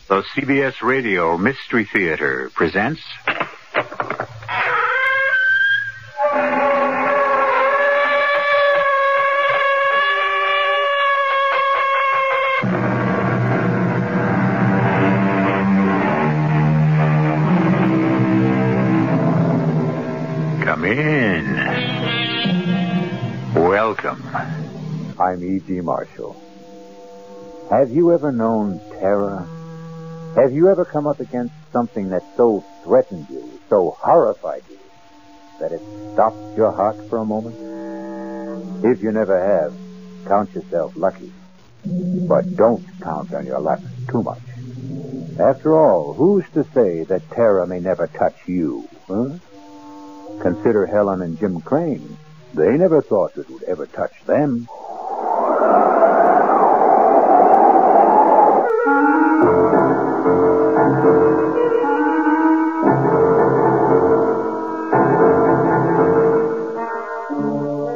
The CBS Radio Mystery Theater presents... Come in. Welcome. I'm E.G. Marshall. Have you ever known terror? Have you ever come up against something that so threatened you, so horrified you, that it stopped your heart for a moment? If you never have, count yourself lucky. But don't count on your luck too much. After all, who's to say that terror may never touch you, huh? Consider Helen and Jim Crane. They never thought it would ever touch them.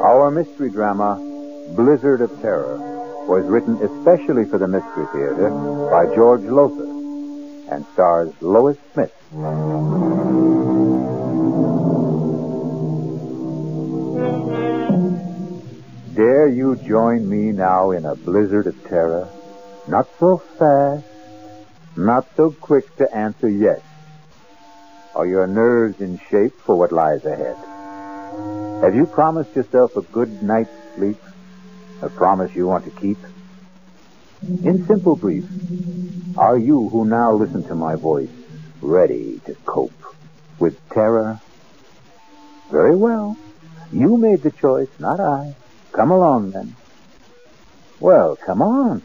Our mystery drama, Blizzard of Terror, was written especially for the Mystery Theater by George Lothar and stars Lois Smith. Dare you join me now in a blizzard of terror? Not so fast, not so quick to answer yes. Are your nerves in shape for what lies ahead? Have you promised yourself a good night's sleep? A promise you want to keep? In simple brief, are you who now listen to my voice ready to cope with terror? Very well. You made the choice, not I. Come along, then. Well, come on.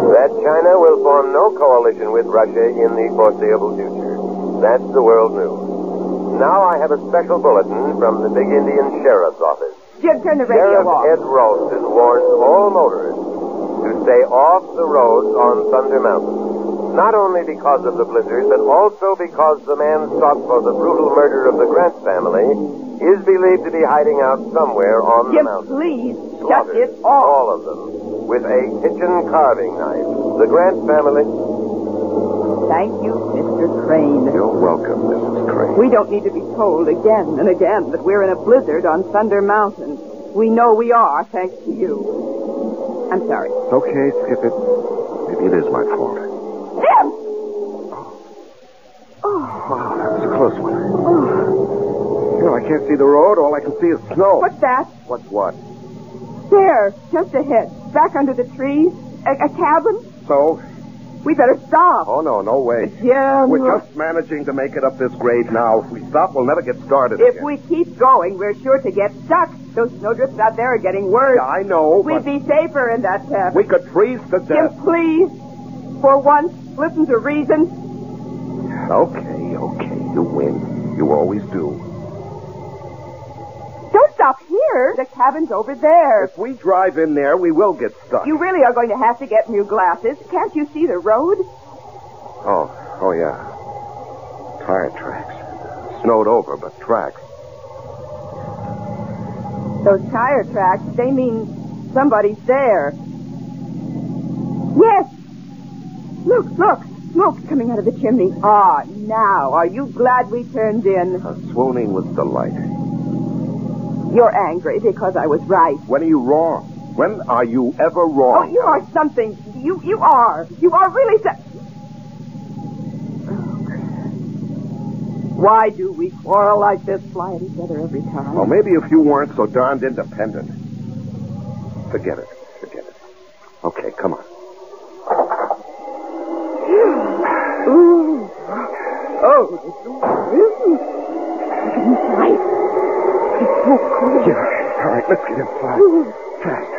That China will form no coalition with Russia in the foreseeable future. That's the world news. Now I have a special bulletin from the big Indian sheriff's office. Jim, turn the radio Sheriff off. Ed Ralston warns all motorists to stay off the roads on Thunder Mountain. Not only because of the blizzard, but also because the man sought for the brutal murder of the Grant family is believed to be hiding out somewhere on the Jim, mountain. please, shut Slaughtered, it off. all of them, with a kitchen carving knife. The Grant family... Thank you, Mr. Crane. You're welcome, Mrs. Crane. We don't need to be told again and again that we're in a blizzard on Thunder Mountain. We know we are, thanks to you. I'm sorry. Okay, skip it. Maybe it is my fault. Jim! Wow, that was a close one. I can't see the road. All I can see is snow. What's that? What's what? There, just ahead, back under the trees. A cabin? So? We better stop. Oh, no way. Jim. We're just managing to make it up this grade now. If we stop, we'll never get started If again. we keep going, we're sure to get stuck. Those snowdrifts out there are getting worse. Yeah, I know, We'd be safer in that cabin. we could freeze to death. Jim, please, for once, listen to reason. Okay. You win. You always do. Don't stop here. The cabin's over there. If we drive in there, we will get stuck. You really are going to have to get new glasses. Can't you see the road? Oh, yeah. Tire tracks. Snowed over, but tracks. Those tire tracks, they mean somebody's there. Yes. Look. Smoke coming out of the chimney. Ah, now, are you glad we turned in? Swooning with delight. You're angry because I was right. When are you wrong? When are you ever wrong? Oh, you are something. You are. You are really Why do we quarrel like this? Fly at each other every time. Well, maybe if you weren't so darned independent. Forget it. Okay, come on. Ooh. Oh, inside. It's so cold. Yeah, all right, let's get inside. Fast.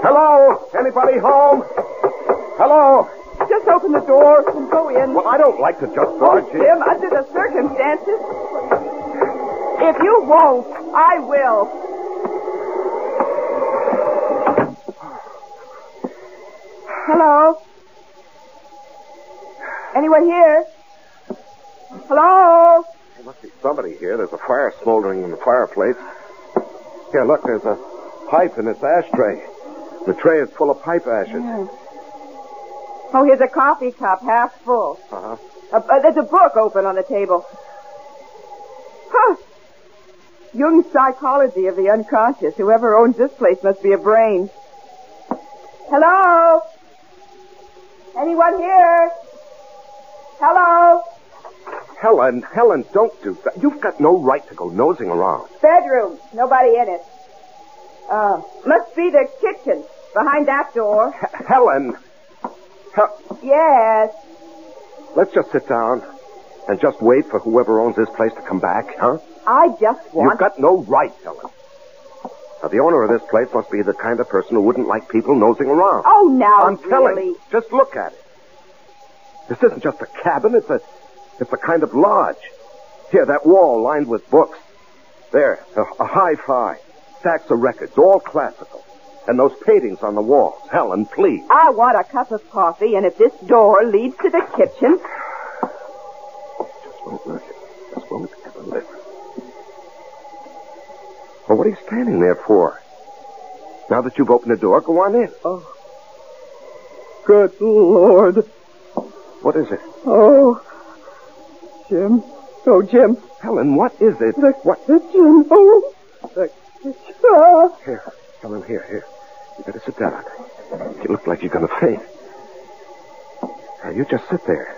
Hello? Anybody home? Hello? Just open the door and go in. Well, I don't like to just Oh, barge in. Jim, under the circumstances. If you won't, I will. Hello? Anyone here? Hello? Hey, what's see somebody here. There's a fire smoldering in the fireplace. Here, look, there's a pipe in this ashtray. The tray is full of pipe ashes. Yeah. Oh, here's a coffee cup, half full. Uh-huh. There's a book open on the table. Huh. Jung's Psychology of the Unconscious. Whoever owns this place must be a brain. Hello? Anyone here? Hello? Helen, don't do that. You've got no right to go nosing around. Bedroom. Nobody in it. Must be the kitchen. Behind that door. Helen! Yes. Let's just sit down and just wait for whoever owns this place to come back, huh? I just want... You've got no right, Helen. Now, the owner of this place must be the kind of person who wouldn't like people nosing around. Oh, now, I'm telling really? you. Just look at it. This isn't just a cabin. It's a kind of lodge. Here, that wall lined with books. There, a hi-fi. Stacks of records, all classical. And those paintings on the walls. Helen, please. I want a cup of coffee, and if this door leads to the kitchen... Just won't ever listen. Well, what are you standing there for? Now that you've opened the door, go on in. Oh. Good Lord. What is it? Oh. Jim. Oh, Jim. Helen, what is it? What? Kitchen. Oh. The kitchen. Here, Helen, here. You better sit down. You look like you're going to faint. Now, you just sit there.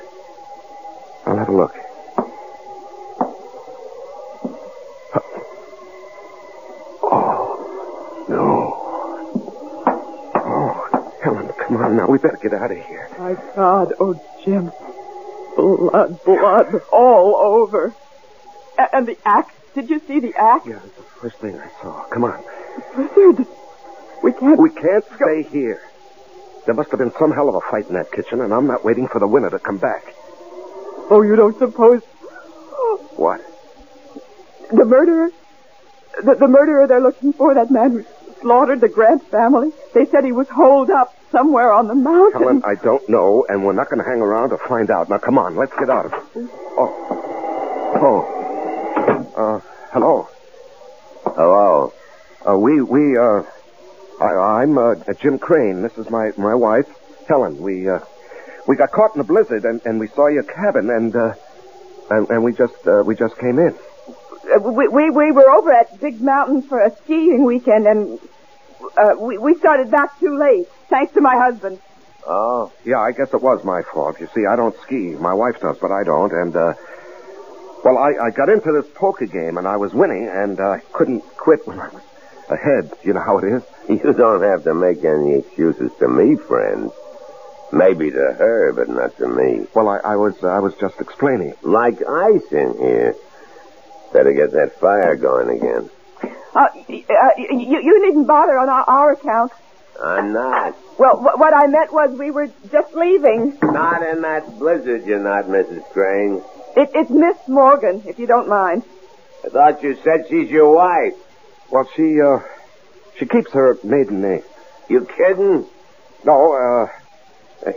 I'll have a look. Oh, no. Oh, Helen, come on now. We better get out of here. My God. Oh, Jim. Blood all over. And the axe. Did you see the axe? Yeah, that's the first thing I saw. Come on. Blizzard. We can't stay here. There must have been some hell of a fight in that kitchen, and I'm not waiting for the winner to come back. Oh, you don't suppose... What? The murderer? The murderer they're looking for, that man who slaughtered the Grant family? They said he was holed up somewhere on the mountain. Helen, I don't know, and we're not going to hang around to find out. Now, come on, let's get out of here. Hello. Hello. I'm Jim Crane. This is my wife, Helen. We got caught in a blizzard, and we saw your cabin, and we just came in. We were over at Big Mountain for a skiing weekend, and we started back too late, thanks to my husband. Oh? Yeah, I guess it was my fault. You see, I don't ski. My wife does, but I don't, and, well, I got into this poker game, and I was winning, and I couldn't quit when I was ahead. You know how it is? You don't have to make any excuses to me, friend. Maybe to her, but not to me. Well, I was just explaining. Like ice in here. Better get that fire going again. You needn't bother on our account. I'm not. Well, what I meant was we were just leaving. Not in that blizzard, you're not, Mrs. Crane. It's Miss Morgan, if you don't mind. I thought you said she's your wife. Well, she keeps her maiden name. You kidding? No,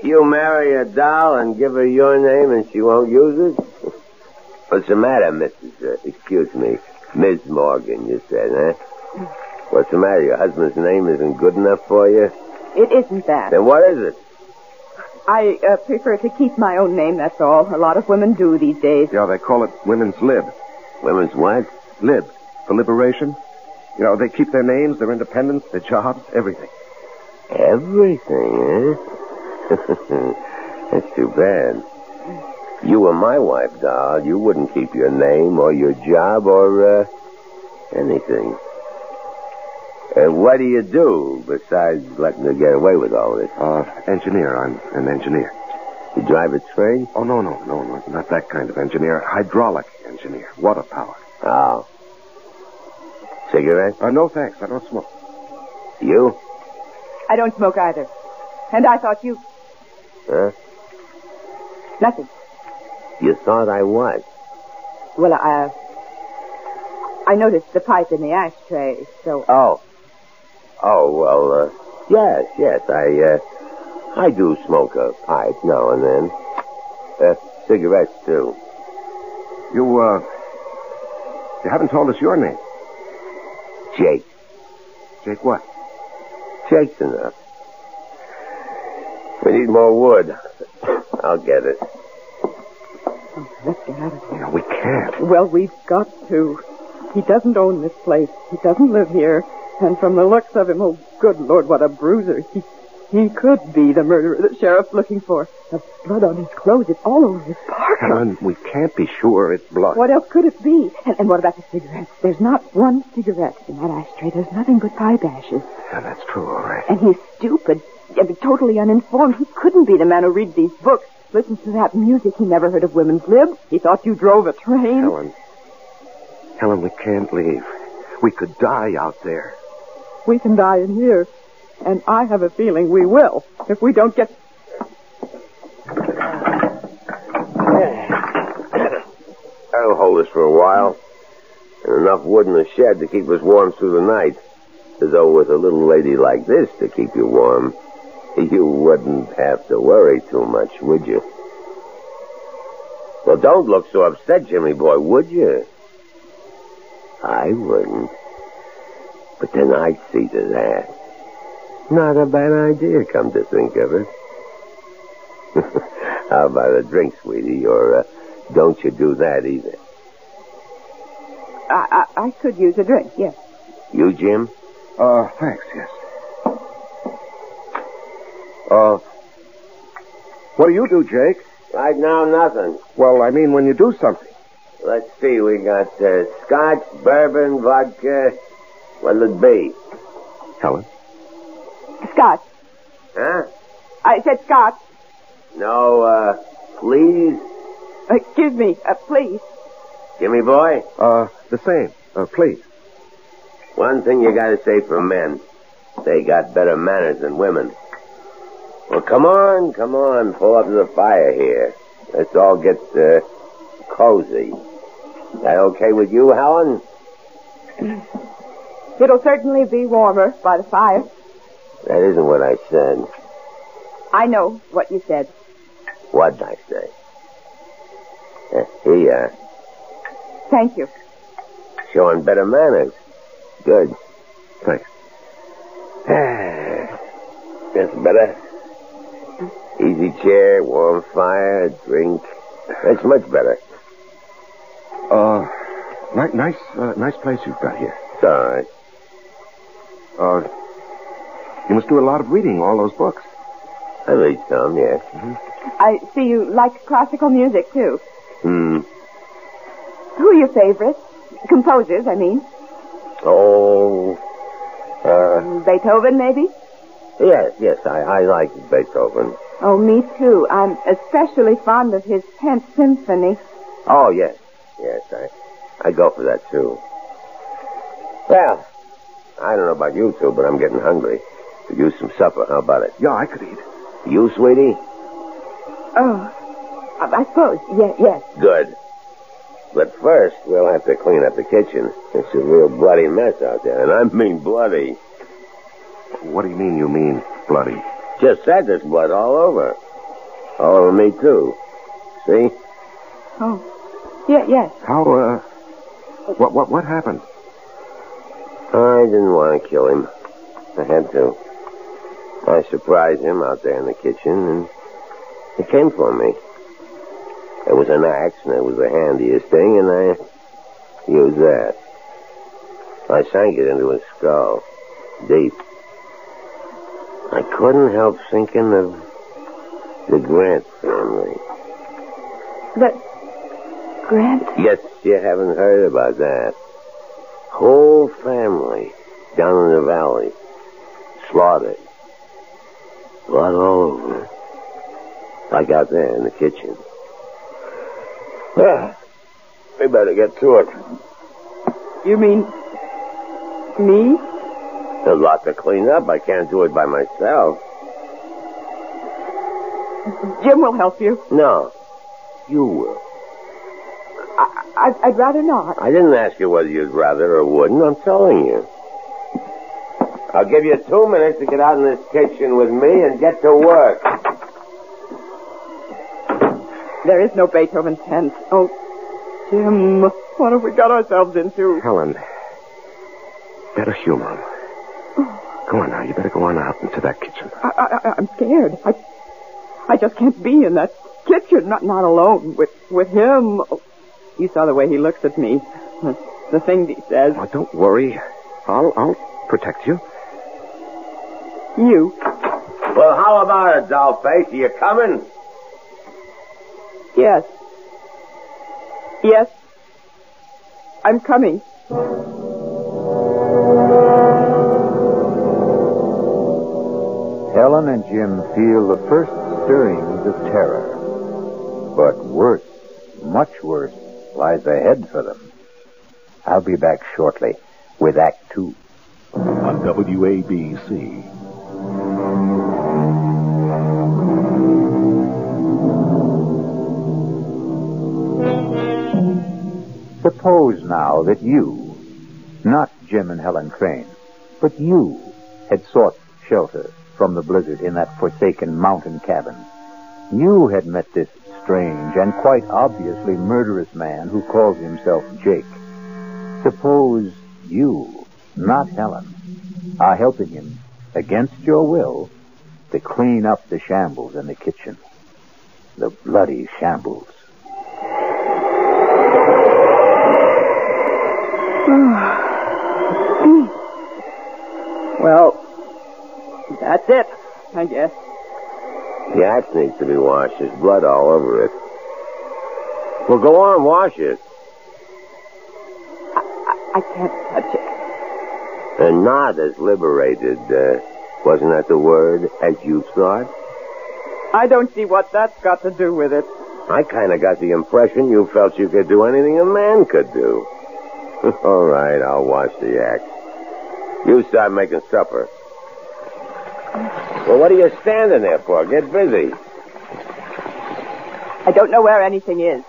You marry a doll and give her your name and she won't use it? What's the matter, excuse me, Ms. Morgan, you said, huh? What's the matter? Your husband's name isn't good enough for you? It isn't that. Then what is it? I prefer to keep my own name, that's all. A lot of women do these days. Yeah, they call it women's lib. Women's what? Lib. For liberation. You know, they keep their names, their independence, their jobs, everything. Everything, eh? That's too bad. You were my wife, doll. You wouldn't keep your name or your job or, anything. What do you do besides letting her get away with all this? Engineer. I'm an engineer. You drive a train? Oh, no, not that kind of engineer. Hydraulic engineer. Water power. Oh. Cigarette? No, thanks. I don't smoke. You? I don't smoke either. And I thought you... Huh? Nothing. You thought I was? Well, I noticed the pipe in the ashtray, so... Oh, well, yes, I do smoke a pipe now and then. Cigarettes, too. You You haven't told us your name. Jake. Jake what? Jake's enough. We need more wood. I'll get it. Let's get out of here. No, we can't. Well, we've got to. He doesn't own this place. He doesn't live here. And from the looks of him, oh, good Lord, what a bruiser. He could be the murderer the sheriff's looking for. The blood on his clothes. It's all over his pocket. Helen, we can't be sure it's blood. What else could it be? And what about the cigarettes? There's not one cigarette in that ashtray. There's nothing but pipe ashes. Yeah, that's true, all right. And he's stupid. Totally uninformed. He couldn't be the man who reads these books, listens to that music. He never heard of women's libs. He thought you drove a train. Helen, we can't leave. We could die out there. We can die in here. And I have a feeling we will, if we don't get... That'll hold us for a while. And enough wood in the shed to keep us warm through the night. As though with a little lady like this to keep you warm, you wouldn't have to worry too much, would you? Well, don't look so upset, Jimmy boy, would you? I wouldn't. But then I'd see to that. Not a bad idea, come to think of it. How about a drink, sweetie? Or don't you do that either? I could use a drink, yes. You, Jim? Thanks, yes. What do you do, Jake? Right now, nothing. Well, I mean when you do something. Let's see, we got scotch, bourbon, vodka. What'll it be? Helen? Scotch. Huh? I said scotch. No, please? Excuse me, please. Jimmy boy? The same. Please. One thing you gotta say for men. They got better manners than women. Well, come on. Pull up to the fire here. Let's all get, cozy. That okay with you, Helen? It'll certainly be warmer by the fire. That isn't what I said. I know what you said. What'd I say? Here you are. Thank you. Showing better manners. Good. Thanks. That's better. Easy chair, warm fire, drink. That's much better. Nice place you've got here. It's all right. You must do a lot of reading, all those books. I read some, yes. Mm-hmm. I see you like classical music, too. Hmm. Who are your favorites? Composers, I mean. Beethoven, maybe? Yes, I like Beethoven. Oh, me too. I'm especially fond of his 10th Symphony. Oh, yes, I go for that, too. Well, I don't know about you two, but I'm getting hungry. Could use some supper. How about it? Yeah, I could eat. You, sweetie? Oh, I suppose. Yes. Good. But first, we'll have to clean up the kitchen. It's a real bloody mess out there, and I mean bloody. What do you mean bloody? Just said there's blood all over. All over me, too. See? Oh, yes. How, what happened? I didn't want to kill him. I had to. I surprised him out there in the kitchen, and he came for me. It was an axe, and it was the handiest thing, and I used that. I sank it into his skull, deep. I couldn't help thinking of the Grant family. The Grant? Yes, you haven't heard about that. Whole family down in the valley. Slaughtered. Blood all over. Like out there in the kitchen. Well, we better get to it. You mean me? There's a lot to clean up. I can't do it by myself. Jim will help you. No. You will. I'd rather not. I didn't ask you whether you'd rather or wouldn't. I'm telling you. I'll give you 2 minutes to get out in this kitchen with me and get to work. There is no Beethoven 10th. Oh, Jim. What have we got ourselves into? Helen, better humor him. Go on now. You better go on out into that kitchen. I'm scared. I just can't be in that kitchen, not alone with him. You saw the way he looks at me. The things he says. Oh, don't worry. I'll protect you. You. Well, how about it, dollface? Are you coming? Yes. Yes. I'm coming. Helen and Jim feel the first stirrings of terror. But worse, much worse, lies ahead for them. I'll be back shortly with Act 2. On WABC. Suppose now that you, not Jim and Helen Crane, but you had sought shelter from the blizzard in that forsaken mountain cabin. You had met this strange and quite obviously murderous man who calls himself Jake. Suppose you, not Helen, are helping him, against your will, to clean up the shambles in the kitchen. The bloody shambles. Well, that's it, I guess. The axe needs to be washed. There's blood all over it. Well, go on, wash it. I can't touch it. And not as liberated, wasn't that the word, as you thought? I don't see what that's got to do with it. I kind of got the impression you felt you could do anything a man could do. All right, I'll wash the axe. You start making supper. Well, what are you standing there for? Get busy. I don't know where anything is.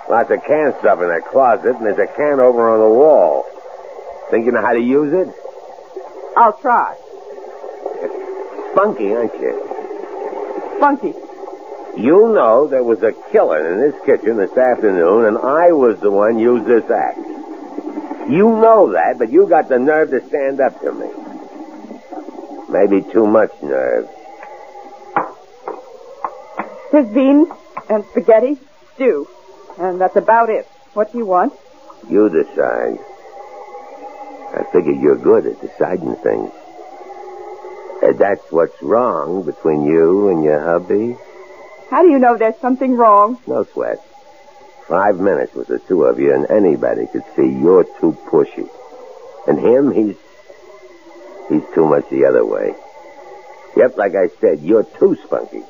Lots of canned stuff in that closet, and there's a can over on the wall. Think you know how to use it? I'll try. Spunky, aren't you? Funky. You know there was a killer in this kitchen this afternoon, and I was the one used this axe. You know that, but you got the nerve to stand up to me. Maybe too much nerve. There's beans and spaghetti, stew, and that's about it. What do you want? You decide. I figure you're good at deciding things. That's what's wrong between you and your hubby. How do you know there's something wrong? No sweat. 5 minutes with the two of you, and anybody could see you're too pushy. And him, he's too much the other way. Yep, like I said, you're too spunky.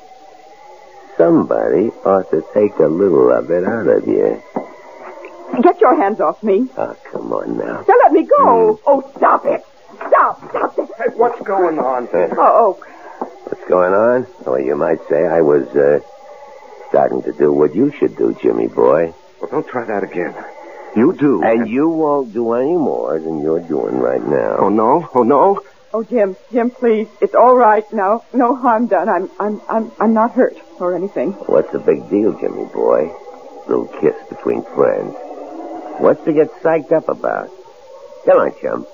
Somebody ought to take a little of it out of you. Get your hands off me. Oh, come on now. Now let me go. Oh, stop it. Stop it. Hey, what's going on? Oh. What's going on? Well, you might say I was, starting to do what you should do, Jimmy boy. Well, don't try that again. You do. And you won't do any more than you're doing right now. Oh, no? Oh, no? Oh, Jim, please. It's all right now. No harm done. I'm not hurt or anything. What's the big deal, Jimmy boy? Little kiss between friends. What's to get psyched up about? Come on, chum.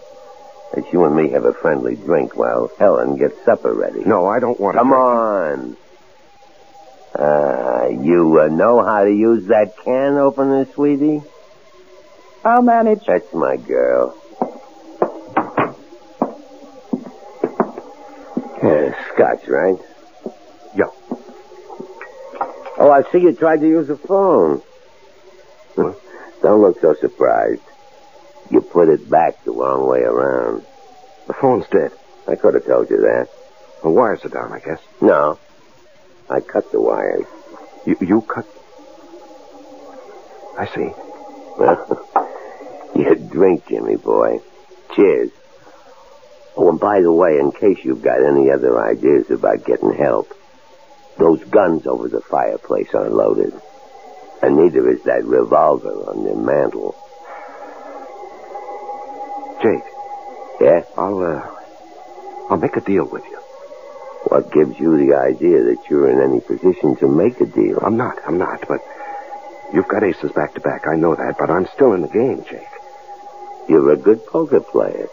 Let's you and me have a friendly drink while Helen gets supper ready. No, I don't want to. Come on. You know how to use that can opener, sweetie? I'll manage. That's my girl. Scotch, right? Yeah. Oh, I see you tried to use the phone. Don't look so surprised. You put it back the wrong way around. The phone's dead. I could have told you that. The wires are down, I guess. No. I cut the wires. You cut? I see. Well, you drink, Jimmy boy. Cheers. Oh, and by the way, in case you've got any other ideas about getting help, those guns over the fireplace are loaded. And neither is that revolver on the mantel. Jake. Yeah? I'll make a deal with you. What gives you the idea that you're in any position to make a deal? I'm not, but You've got aces back-to-back. I know that, but I'm still in the game, Jake. You're a good poker player.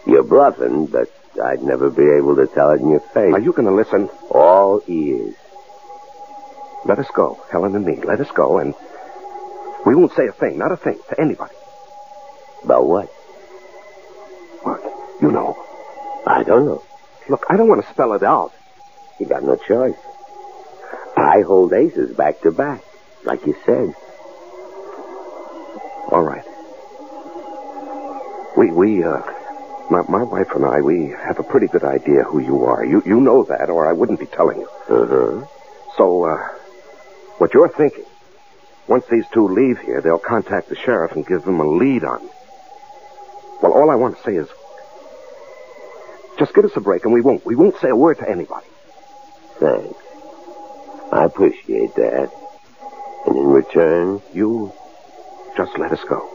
You're bluffing, but I'd never be able to tell it in your face. Are you going to listen? All ears. Let us go, Helen and me. Let us go, and we won't say a thing, not a thing, to anybody. About what? What? You know. I don't know. Look, I don't want to spell it out. You got no choice. I hold aces back-to-back, like you said. All right. My wife and I, we have a pretty good idea who you are. You know that, or I wouldn't be telling you. Uh-huh. So, what you're thinking, once these two leave here, they'll contact the sheriff and give them a lead on me. Well, all I want to say is, just give us a break and we won't say a word to anybody. Thanks. I appreciate that. And in return, you just let us go.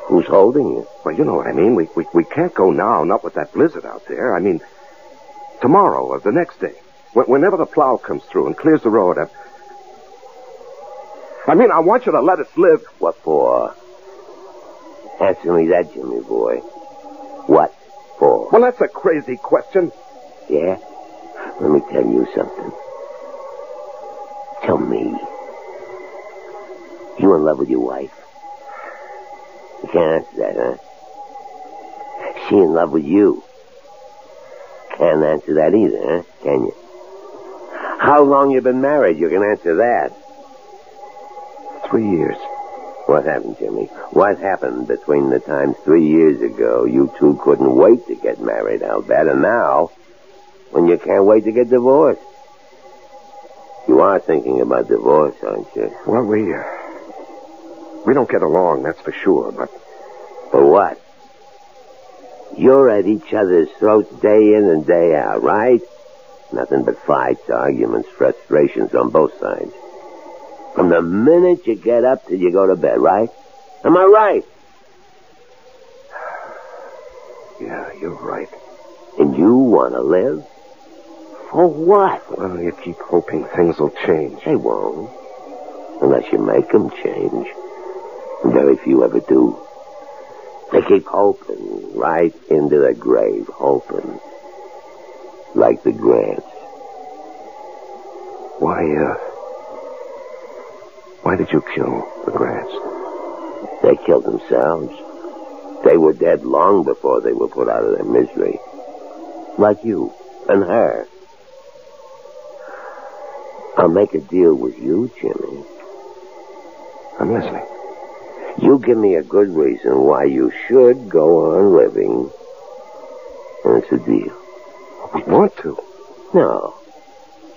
Who's holding you? Well, you know what I mean. We can't go now, not with that blizzard out there. I mean, tomorrow or the next day. Whenever the plow comes through and clears the road. I want you to let us live. What for? Answer me that, Jimmy boy. What for? Well, that's a crazy question. Yeah? Let me tell you something. Tell me. You in love with your wife? You can't answer that, huh? She in love with you? Can't answer that either, huh? Can you? How long you been married? You can answer that. 3 years. What happened, Jimmy? What happened between the times 3 years ago you two couldn't wait to get married, I'll bet, and now, when you can't wait to get divorced? You are thinking about divorce, aren't you? Well, we don't get along, that's for sure, but... For what? You're at each other's throats day in and day out, right? Nothing but fights, arguments, frustrations on both sides. From the minute you get up till you go to bed, right? Am I right? Yeah, you're right. And you want to live? For what? Well, you keep hoping things will change. They won't. Unless you make them change. Very few ever do. They keep hoping right into the grave, hoping. Like the Grants. Why did you kill the Grants? They killed themselves. They were dead long before they were put out of their misery. Like you and her. I'll make a deal with you, Jimmy. I'm listening. You give me a good reason why you should go on living. And it's a deal. We want to. No.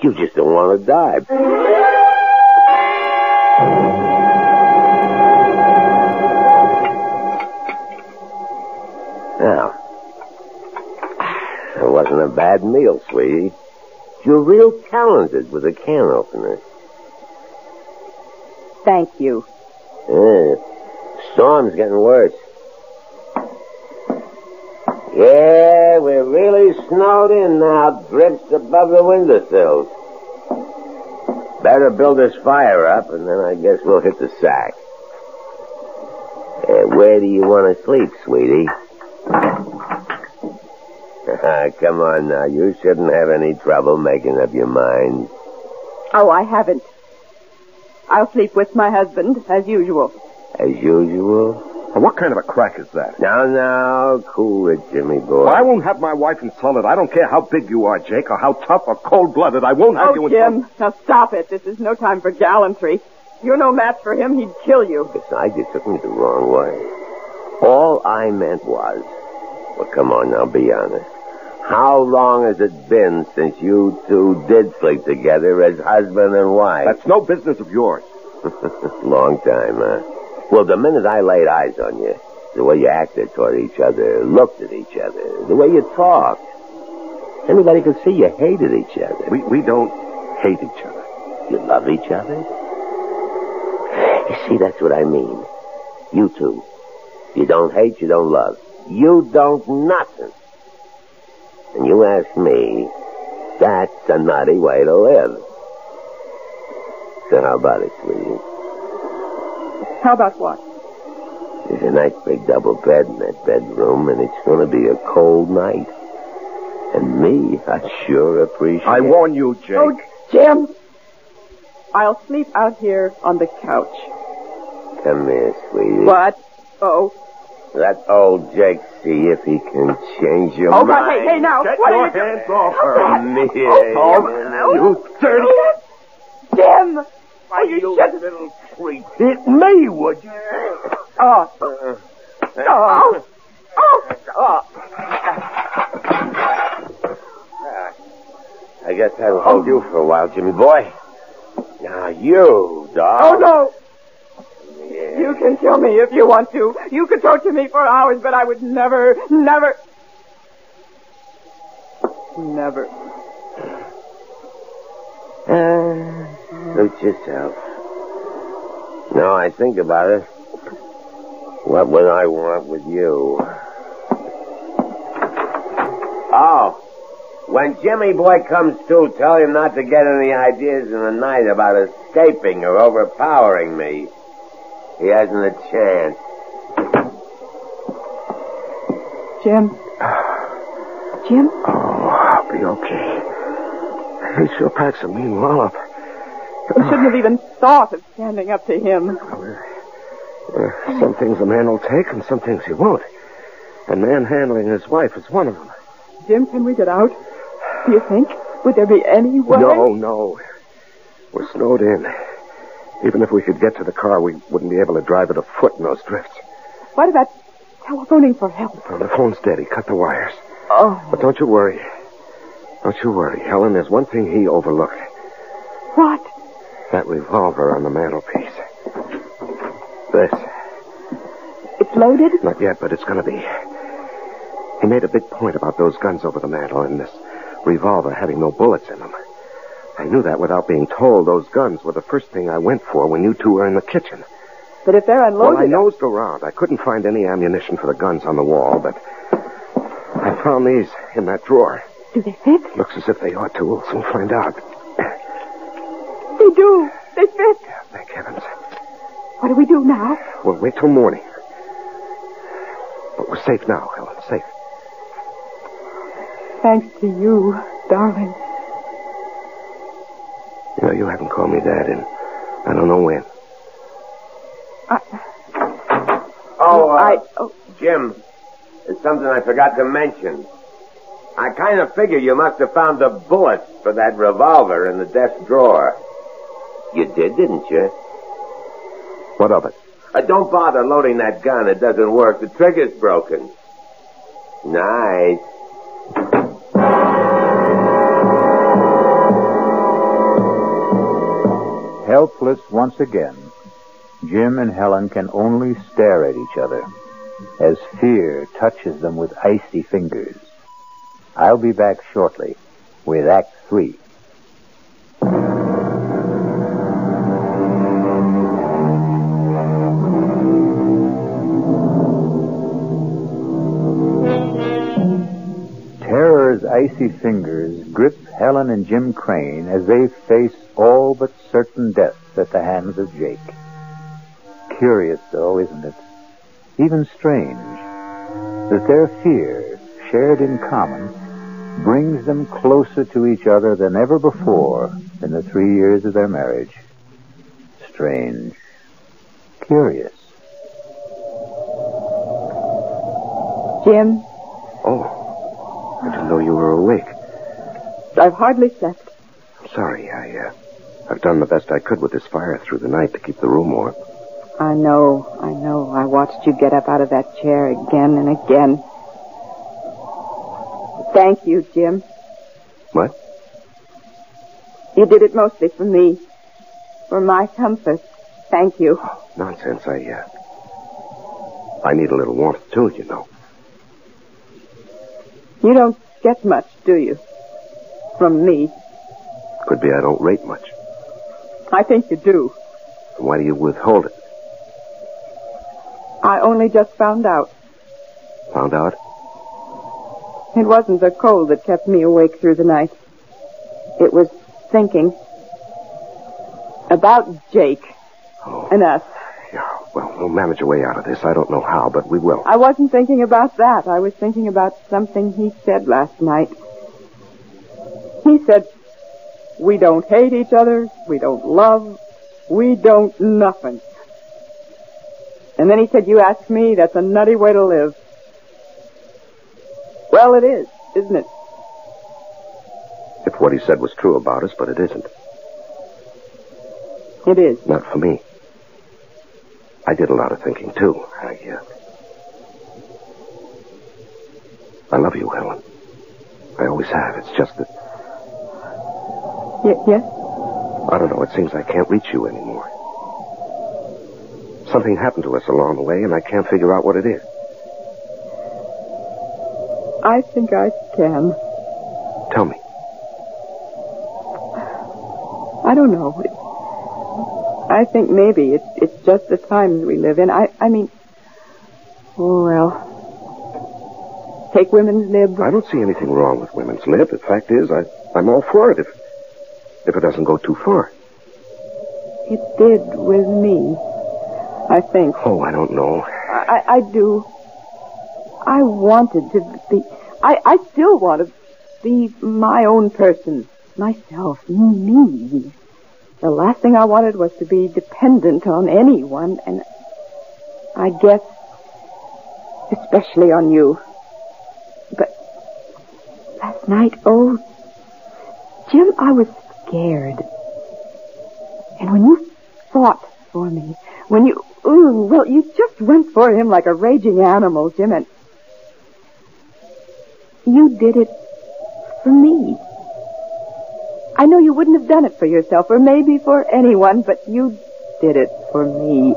You just don't want to die. Now, it wasn't a bad meal, sweetie. You're real talented with a can opener. Thank you. Storm's getting worse. Yeah, we're really snowed in now. Drifts above the windowsills. Better build this fire up, and then I guess we'll hit the sack. Where do you want to sleep, sweetie? Come on now. You shouldn't have any trouble making up your mind. Oh, I haven't. I'll sleep with my husband, as usual. As usual? What kind of a crack is that? Now, cool it, Jimmy boy. Well, I won't have my wife insulted. I don't care how big you are, Jake, or how tough or cold-blooded. I won't have you insulted. Jim, now stop it. This is no time for gallantry. You're no match for him. He'd kill you. Besides, you took me the wrong way. All I meant was... Well, come on now, be honest. How long has it been since you two did sleep together as husband and wife? That's no business of yours. Long time, huh? Well, the minute I laid eyes on you, the way you acted toward each other, looked at each other, the way you talked, anybody could see you hated each other. We don't hate each other. You love each other? You see, that's what I mean. You two. You don't hate, you don't love. You don't nothing. And you ask me, that's a nutty way to live. So how about it, sweetie? How about what? There's a nice big double bed in that bedroom, and it's going to be a cold night. And me, I sure appreciate it. I warn you, Jake. Oh, Jim! I'll sleep out here on the couch. Come here, sweetie. What? Oh. Let old Jake see if he can change your Oh, mind. but hey, now, Get what your are you doing? hands off her. Come here, You dirty... Jim! Oh, you shouldn't... little creep. Hit me, would you? Oh. Oh. Oh. I guess that'll hold you for a while, Jimmy boy. Now you, dog. Oh, no. Yeah. You can kill me if you want to. You can torture me for hours, but I would never... Suit yourself. No, I think about it. What would I want with you? Oh, when Jimmy boy comes to, tell him not to get any ideas in the night about escaping or overpowering me. He hasn't a chance. Jim? Jim? Oh, I'll be okay. He sure packs a mean wallop. You shouldn't have even thought of standing up to him. Some things a man will take and some things he won't. And manhandling his wife is one of them. Jim, can we get out? Do you think? Would there be any way? No. We're snowed in. Even if we could get to the car, we wouldn't be able to drive it afoot in those drifts. What about telephoning for help? Well, the phone's dead. He cut the wires. Oh. But don't you worry. Don't you worry, Helen. There's one thing he overlooked. What? That revolver on the mantelpiece. This. It's loaded? Not yet, but it's going to be. He made a big point about those guns over the mantel and this revolver having no bullets in them. I knew that without being told. Those guns were the first thing I went for when you two were in the kitchen. But if they're unloaded... Well, I nosed around. I couldn't find any ammunition for the guns on the wall, but I found these in that drawer. Do they fit? Looks as if they ought to. We'll soon find out. They do. They fit. Yeah, thank heavens. What do we do now? We'll wait till morning. But we're safe now, Helen. Safe. Thanks to you, darling. You know, you haven't called me Dad in I don't know when. Jim, there's something I forgot to mention. I kind of figure you must have found the bullets for that revolver in the desk drawer. You did, didn't you? What of it? Don't bother loading that gun. It doesn't work. The trigger's broken. Nice. Helpless once again, Jim and Helen can only stare at each other as fear touches them with icy fingers. I'll be back shortly with Act 3. Terror's icy fingers grip Helen and Jim Crane as they face all but certain death at the hands of Jake. Curious, though, isn't it? Even strange that their fear, shared in common, brings them closer to each other than ever before in the 3 years of their marriage. Strange. Curious. Jim, Oh, I didn't know you were awake. I've hardly slept. I'm sorry. I've done the best I could with this fire through the night to keep the room warm. I know. I watched you get up out of that chair again and again. Thank you, Jim. What? You did it mostly for me. For my comfort. Thank you. Oh, nonsense. I need a little warmth, too, you know. You don't get much, do you? From me. Could be I don't rate much. I think you do. Why do you withhold it? I only just found out. Found out? It wasn't the cold that kept me awake through the night. It was thinking about Jake Oh. and us. Yeah. Well, we'll manage a way out of this. I don't know how, but we will. I wasn't thinking about that. I was thinking about something he said last night. He said, we don't hate each other, we don't love, we don't nothing. And then he said, you ask me, that's a nutty way to live. Well, it is, isn't it? If what he said was true about us, but it isn't. It is. Not for me. I did a lot of thinking, too. I love you, Helen. I always have. It's just that... Yes? I don't know. It seems I can't reach you anymore. Something happened to us along the way, and I can't figure out what it is. I think I can. Tell me. I don't know. I think maybe it's just the times we live in. I mean, oh, well, take women's lib. I don't see anything wrong with women's lib. The fact is, I'm all for it if it doesn't go too far. It did with me, I think. Oh, I don't know. I do. I wanted to be... I still want to be my own person. Myself. Me. The last thing I wanted was to be dependent on anyone, and I guess especially on you. But last night, oh, Jim, I was scared. And when you fought for me, when you, well, you just went for him like a raging animal, Jim, and you did it for me. I know you wouldn't have done it for yourself, or maybe for anyone, but you did it for me.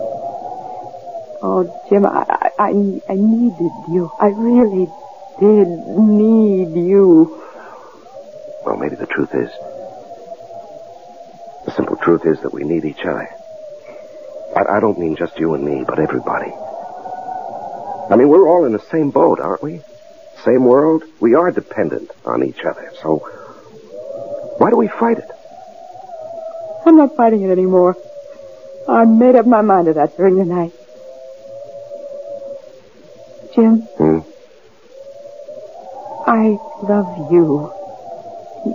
Oh, Jim, I needed you. I really did need you. Well, maybe the truth is... The simple truth is that we need each other. I don't mean just you and me, but everybody. I mean, we're all in the same boat, aren't we? Same world. We are dependent on each other, so... Why do we fight it? I'm not fighting it anymore. I made up my mind to that during the night. Jim? I love you.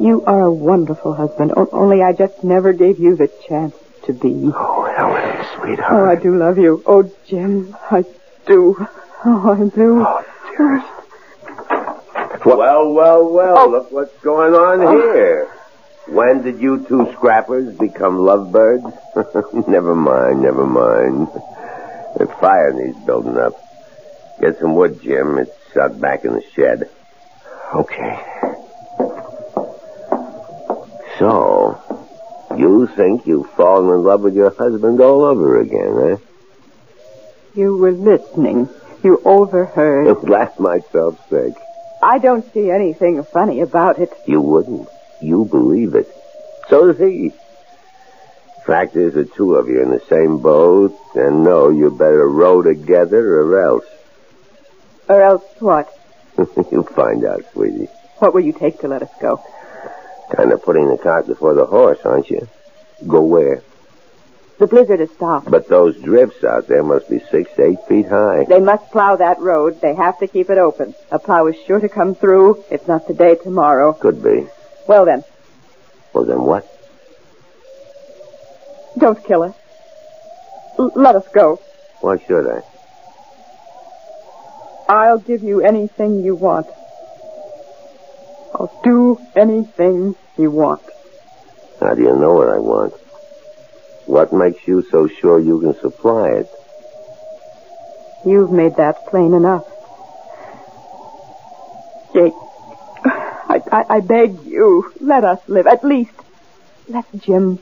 You are a wonderful husband, only I just never gave you the chance to be. Oh, Helen, sweetheart. Oh, I do love you. Oh, Jim, I do. Oh, I do. Oh, dearest. Well, look what's going on here. When did you two scrappers become lovebirds? Never mind. The fire needs building up. Get some wood, Jim. It's out back in the shed. Okay. So, you think you've fallen in love with your husband all over again, eh? You were listening. You overheard. Blast myself sick. I don't see anything funny about it. You wouldn't. You believe it. So does he. Fact is, the two of you in the same boat, and no, you better row together or else. Or else what? You'll find out, sweetie. What will you take to let us go? Kind of putting the cart before the horse, aren't you? Go where? The blizzard has stopped. But those drifts out there must be 6 to 8 feet high. They must plow that road. They have to keep it open. A plow is sure to come through, if not today, tomorrow. Could be. Well, then. Well, then what? Don't kill us. Let us go. Why should I? I'll give you anything you want. I'll do anything you want. How do you know what I want? What makes you so sure you can supply it? You've made that plain enough. Jake, I beg you, let us live. At least, let Jim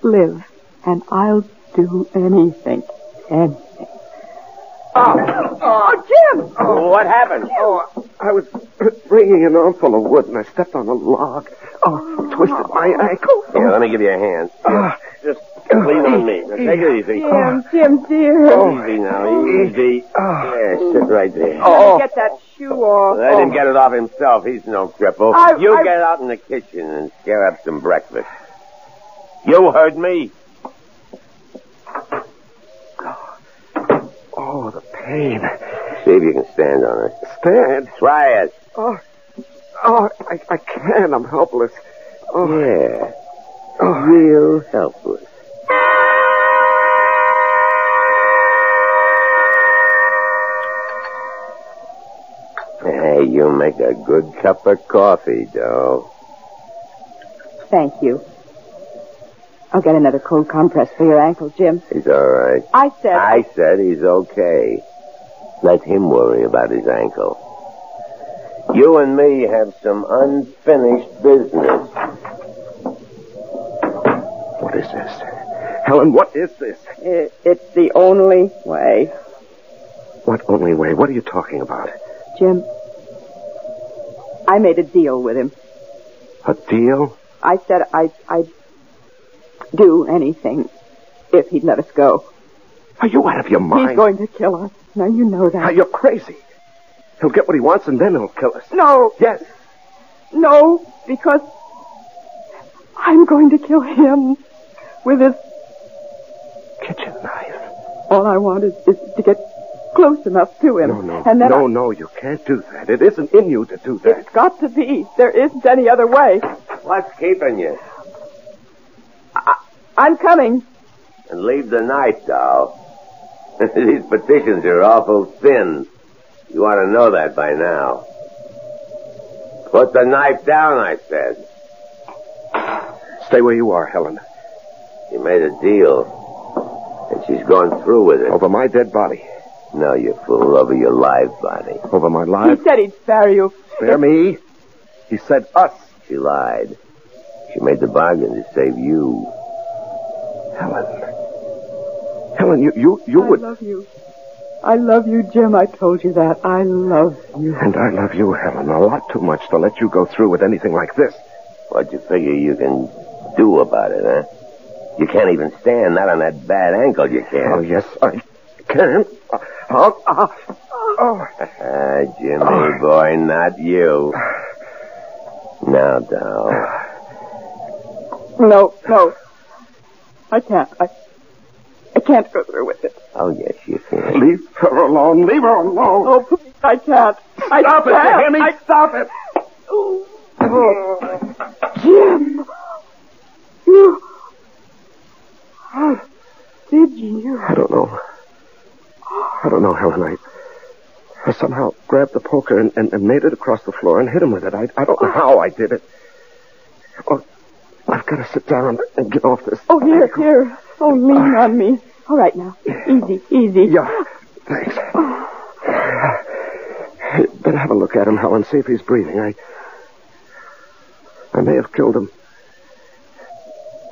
live. And I'll do anything. Anything. Oh, Jim! Oh, what happened? Oh, I was bringing an armful of wood, and I stepped on a log. Oh, twisted my ankle. Here, let me give you a hand. Just lean on me. Now, take it easy. Jim, dear. Easy now, easy. Yeah, sit right there. Let me get that shoe off. Let him get it off himself. He's no cripple. You get out in the kitchen and scare up some breakfast. You heard me. Oh, the pain. See if you can stand on it. Stand? Try it. Oh, I can't. I'm helpless. Oh. Yeah. Oh. Real helpless. Hey, you make a good cup of coffee, Doe. Thank you. I'll get another cold compress for your ankle, Jim. He's all right. I said he's okay. Let him worry about his ankle. You and me have some unfinished business. What is this? Helen, what is this? It's the only way. What only way? What are you talking about? Jim, I made a deal with him. A deal? I said I'd do anything if he'd let us go. Are you out of your mind? He's going to kill us. Now, you know that. You're crazy. He'll get what he wants and then he'll kill us. No. Yes. No, because I'm going to kill him with his kitchen knife. All I want is to get close enough to him. No. And then No, you can't do that. It isn't in you to do that. It's got to be. There isn't any other way. What's keeping you? I'm coming. And leave the knife, Doll. These petitions are awful thin. You ought to know that by now. Put the knife down, I said. Stay where you are, Helen. She made a deal, and she's gone through with it. Over my dead body. No, you fool, over your live body. Over my live? He said he'd spare you. Spare me? He said us. She lied. She made the bargain to save you. Helen, you would... I love you. I love you, Jim. I told you that. I love you. And I love you, Helen, a lot too much to let you go through with anything like this. What you figure you can do about it, huh? You can't even stand, not on that bad ankle you can't. Oh, yes, I can. Jimmy, boy, not you. Now, Doll. No. I can't. I can't go through with it. Oh, yes, you can. Leave her alone. Leave her alone. Oh, please, I can't. Stop it, you hear me? Stop it. Jim. You... How did you? I don't know, Helen. I somehow grabbed the poker and made it across the floor and hit him with it. I don't know how I did it. Oh, I've got to sit down and get off this. Oh, here. Oh, lean on me. All right, now. Easy. Yeah, thanks. Better have a look at him, Helen. See if he's breathing. I may have killed him.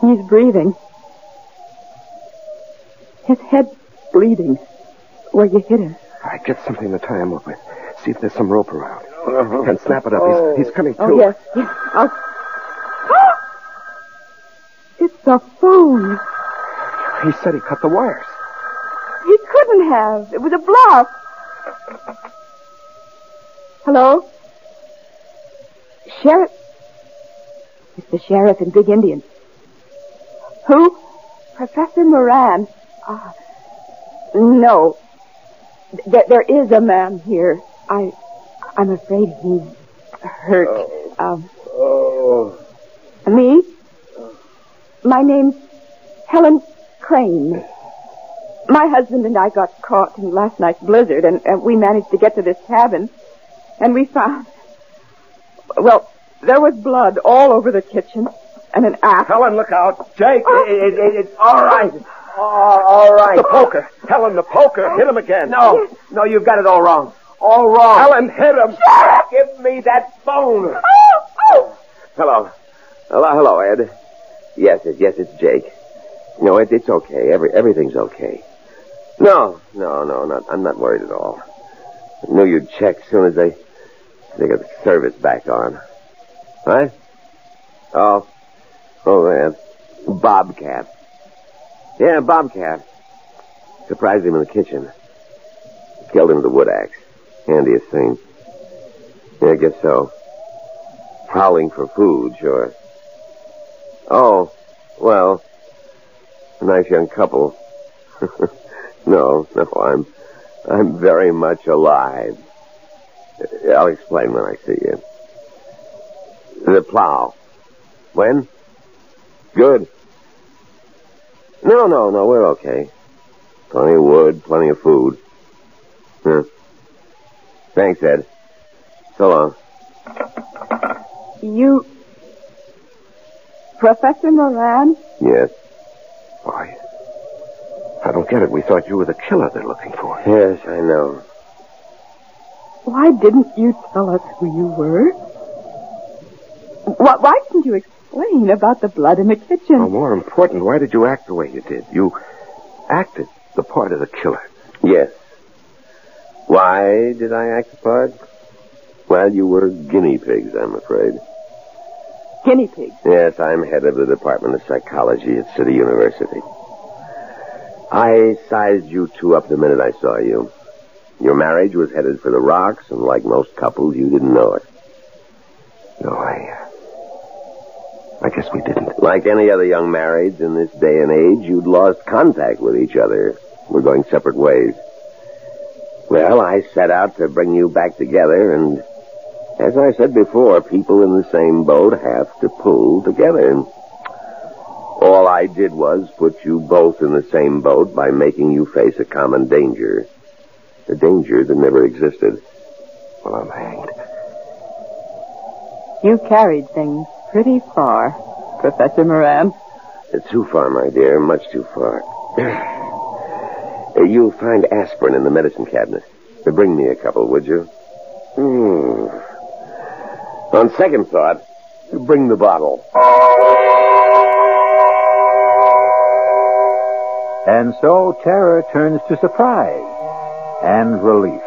He's breathing. His head's bleeding where you hit him. All right, get something to tie him up with. See if there's some rope around. And snap it up. He's coming to. Oh, yes. It's a phone. He said he cut the wires. He couldn't have. It was a bluff. Hello? Sheriff? It's the sheriff in Big Indian. Who? Professor Moran. No. There is a man here. I'm afraid he's hurt. Me? My name's Helen Crane. My husband and I got caught in last night's blizzard, and we managed to get to this cabin, and we found... Well, there was blood all over the kitchen, and an axe. Helen, look out. Jake, It's all right. All right. The poker. Helen, the poker. Hit him again. No, you've got it all wrong. All wrong. Helen, hit him. Give me that phone. Hello, Ed. Yes, it's Jake. No, it's okay. Everything's okay. No, I'm not worried at all. I knew you'd check as soon as they got the service back on. What? Oh, man. Bobcat. Yeah, Bobcat. Surprised him in the kitchen. Killed him with a wood axe. Handiest thing. Yeah, I guess so. Prowling for food, sure. Oh, well, a nice young couple. No, I'm very much alive. I'll explain when I see you. The plow. When? Good. No, we're okay. Plenty of wood, plenty of food. Thanks, Ed. So long. You... Professor Moran? Yes. Why? I don't get it. We thought you were the killer they're looking for. Yes, I know. Why didn't you tell us who you were? Why didn't you explain about the blood in the kitchen? Well, more important, why did you act the way you did? You acted the part of the killer. Yes. Why did I act the part? Well, you were guinea pigs, I'm afraid. Guinea pigs? Yes, I'm head of the Department of Psychology at City University. I sized you two up the minute I saw you. Your marriage was headed for the rocks, and like most couples, you didn't know it. No, I guess we didn't. Like any other young marrieds in this day and age, you'd lost contact with each other. We're going separate ways. Well, I set out to bring you back together, and as I said before, people in the same boat have to pull together. All I did was put you both in the same boat by making you face a common danger. A danger that never existed. Well, I'm hanged. You carried things pretty far, Professor Moran. Too far, my dear. Much too far. You'll find aspirin in the medicine cabinet. Bring me a couple, would you? On second thought, bring the bottle. And so terror turns to surprise and relief.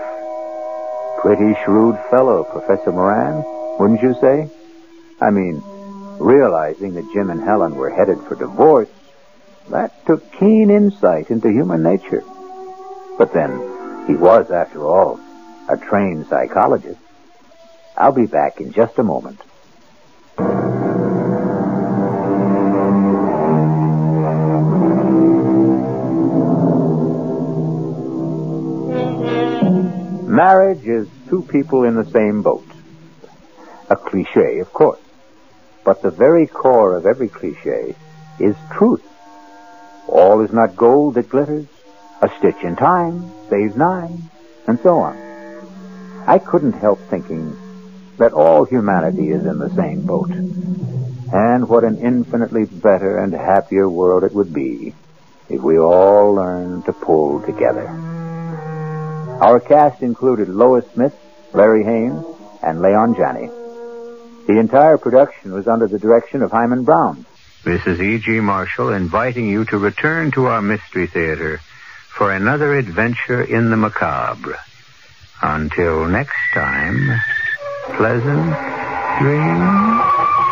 Pretty shrewd fellow, Professor Moran, wouldn't you say? I mean, realizing that Jim and Helen were headed for divorce, that took keen insight into human nature. But then, he was, after all, a trained psychologist. I'll be back in just a moment. Marriage is two people in the same boat. A cliche, of course. But the very core of every cliche is truth. All is not gold that glitters. A stitch in time saves 9, and so on. I couldn't help thinking that all humanity is in the same boat. And what an infinitely better and happier world it would be if we all learned to pull together. Our cast included Lois Smith, Larry Haynes, and Leon Janney. The entire production was under the direction of Hyman Brown. This is E.G. Marshall inviting you to return to our Mystery Theater for another adventure in the macabre. Until next time, pleasant dreams.